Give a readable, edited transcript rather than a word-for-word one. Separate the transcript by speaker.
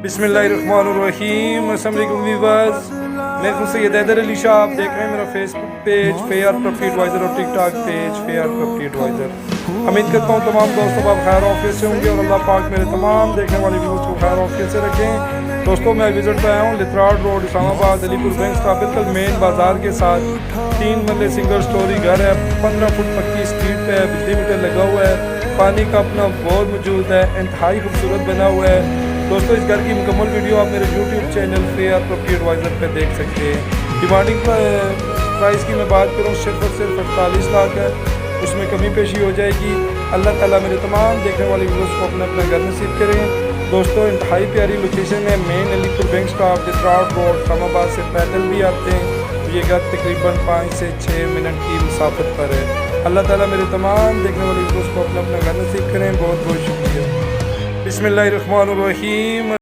Speaker 1: बिस्मिल्लाहिर्रहमानिर्रहीम। अस्सलाम वालेकुम व्यूअर्स, मैं हूं सैयद हैदर अली शाह। आप देख रहे हैं मेरा Facebook page fair property adviser और TikTok page fair property adviser. उम्मीद करता हूं तमाम दोस्तों आप खैर ऑफिस से होंगे और अल्लाह पाक मेरे तमाम देखने वाले व्यूअर्स को खैर ऑफिस से रखें। दोस्तों मैं विजिट पे आया हूँ Lethrar road Islamabad Alipur bank stop बिल्कुल मेन बाजार के साथ 3 मरले सिंगल स्टोरी घर है। 15 फुट पक्की स्ट्रीट पे है, बिजली मीटर लगा हुआ है, पानी का अपना बोर मौजूद है, इंतहाई खूबसूरत बना हुआ है। दोस्तों इस घर की मुकम्मल वीडियो आप मेरे YouTube channel Fair property Advisor पे देख सकते हैं। डिमांडिंग प्राइस की मैं बात करूँ सिर्फ और सिर्फ 48 लाख है, उसमें कमी पेशी हो जाएगी। अल्लाह ताला मेरे तमाम देखने वाले व्यूअर्स को अपना अपना घर नसीब करें। दोस्तों इंतहाई प्यारी लोकेशन है, main Alipur bank stop Lethrar road Islamabad से पैदल भी आते हैं। ये घर तकरीबन 5 से 6 मिनट की मुसाफत पर है। अल्लाह ताला मेरे तमाम देखने वाले व्यूअर्स को अपना अपना घर नसीब करें। बहुत बहुत शुक्रिया। बिस्मिल्लाहिर्रहमानिर्रहीम।